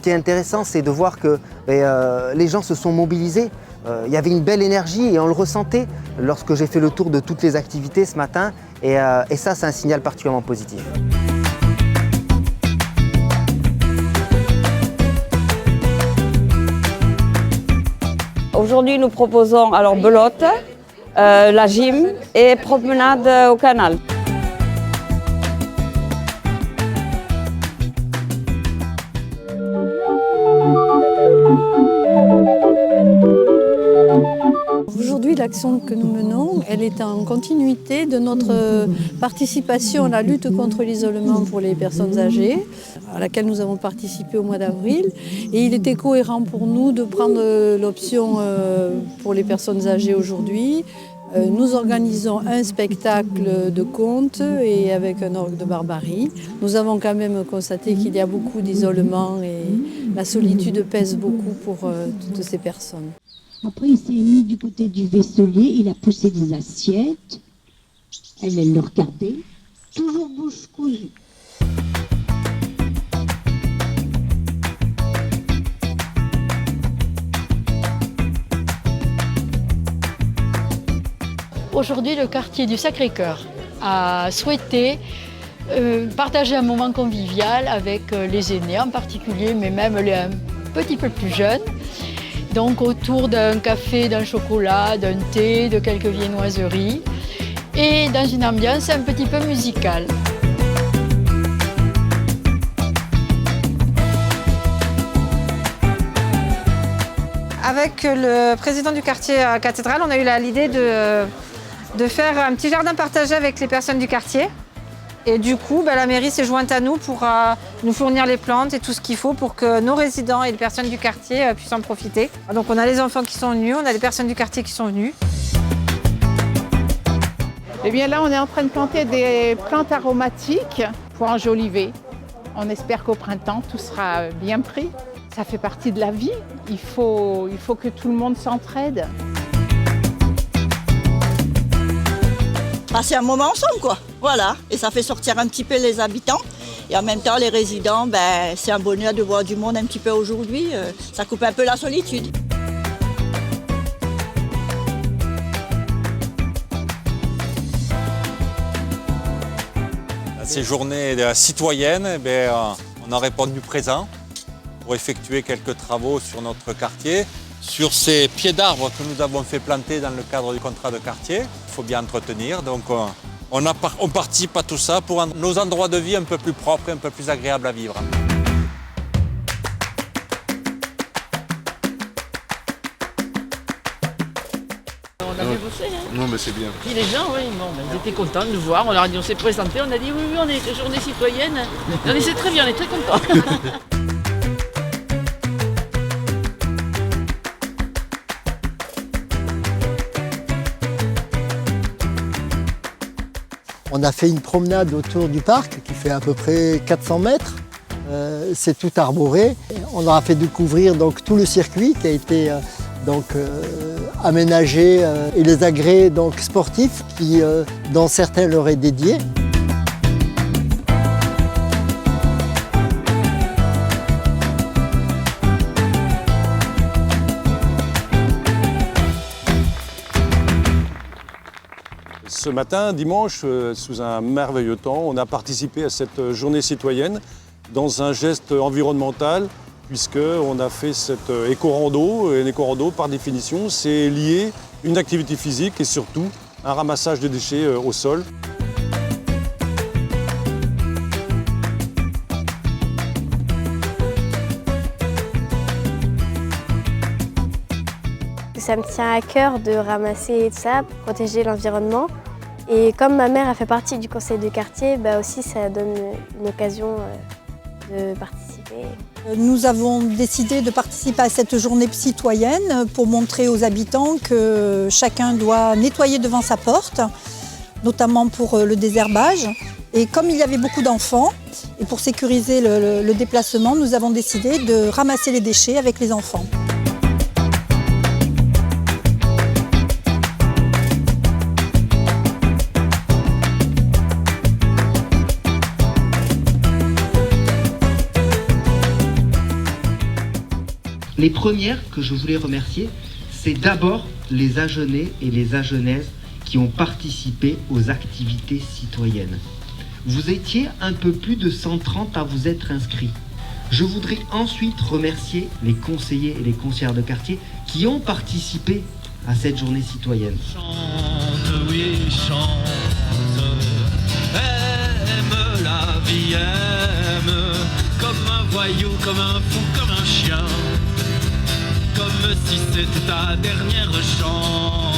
qui est intéressant, c'est de voir que les gens se sont mobilisés. Il y avait une belle énergie et on le ressentait lorsque j'ai fait le tour de toutes les activités ce matin. Et ça, c'est un signal particulièrement positif. Aujourd'hui, nous proposons alors belote, la gym et promenade au canal. Aujourd'hui, l'action que nous menons, elle est en continuité de notre participation à la lutte contre l'isolement pour les personnes âgées, à laquelle nous avons participé au mois d'avril. Et il était cohérent pour nous de prendre l'option pour les personnes âgées aujourd'hui. Nous organisons un spectacle de contes et avec un orgue de barbarie. Nous avons quand même constaté qu'il y a beaucoup d'isolement et la solitude pèse beaucoup pour toutes ces personnes. Après, il s'est mis du côté du vaisselier, il a poussé des assiettes. Elle le regardait, toujours bouche cousue. Aujourd'hui, le quartier du Sacré-Cœur a souhaité partager un moment convivial avec les aînés en particulier, mais même les un petit peu plus jeunes. Donc autour d'un café, d'un chocolat, d'un thé, de quelques viennoiseries et dans une ambiance un petit peu musicale. Avec le président du quartier Cathédrale, on a eu l'idée de faire un petit jardin partagé avec les personnes du quartier. Et du coup, la mairie s'est jointe à nous pour nous fournir les plantes et tout ce qu'il faut pour que nos résidents et les personnes du quartier puissent en profiter. Donc on a les enfants qui sont venus, on a les personnes du quartier qui sont venues. Eh bien là, on est en train de planter des plantes aromatiques pour enjoliver. On espère qu'au printemps, tout sera bien pris. Ça fait partie de la vie. Il faut que tout le monde s'entraide. Passer un moment ensemble, quoi. Voilà. Et ça fait sortir un petit peu les habitants. Et en même temps, les résidents, c'est un bonheur de voir du monde un petit peu aujourd'hui. Ça coupe un peu la solitude. Ces journées citoyennes, on a répondu présent pour effectuer quelques travaux sur notre quartier. Sur ces pieds d'arbres que nous avons fait planter dans le cadre du contrat de quartier, il faut bien entretenir. Donc on participe à tout ça pour rendre nos endroits de vie un peu plus propres et un peu plus agréables à vivre. On avait bossé, hein. Non, mais c'est bien. Puis les gens, oui, ils étaient contents de nous voir. On leur a dit, on s'est présenté, on a dit oui, on est journée citoyenne. On dit c'est très bien, on est très contents. On a fait une promenade autour du parc qui fait à peu près 400 mètres. C'est tout arboré. On leur a fait découvrir donc, tout le circuit qui a été aménagé et les agrès donc, sportifs qui, dont certains leur est dédiés. Ce matin, dimanche, sous un merveilleux temps, on a participé à cette journée citoyenne dans un geste environnemental puisqu'on a fait cette éco-rando. Et l'éco-rando, par définition, c'est lié une activité physique et surtout un ramassage de déchets au sol. Ça me tient à cœur de ramasser tout ça, pour protéger l'environnement. Et comme ma mère a fait partie du conseil de quartier, aussi ça donne une occasion de participer. Nous avons décidé de participer à cette journée citoyenne pour montrer aux habitants que chacun doit nettoyer devant sa porte, notamment pour le désherbage. Et comme il y avait beaucoup d'enfants, et pour sécuriser le déplacement, nous avons décidé de ramasser les déchets avec les enfants. Les premières que je voulais remercier, c'est d'abord les Agenais et les Agenaises qui ont participé aux activités citoyennes. Vous étiez un peu plus de 130 à vous être inscrits. Je voudrais ensuite remercier les conseillers et les conseillères de quartier qui ont participé à cette journée citoyenne. Chante, oui, chante, aime la vie, aime, comme un voyou, comme un fou, comme un chien, comme si c'était ta dernière chance.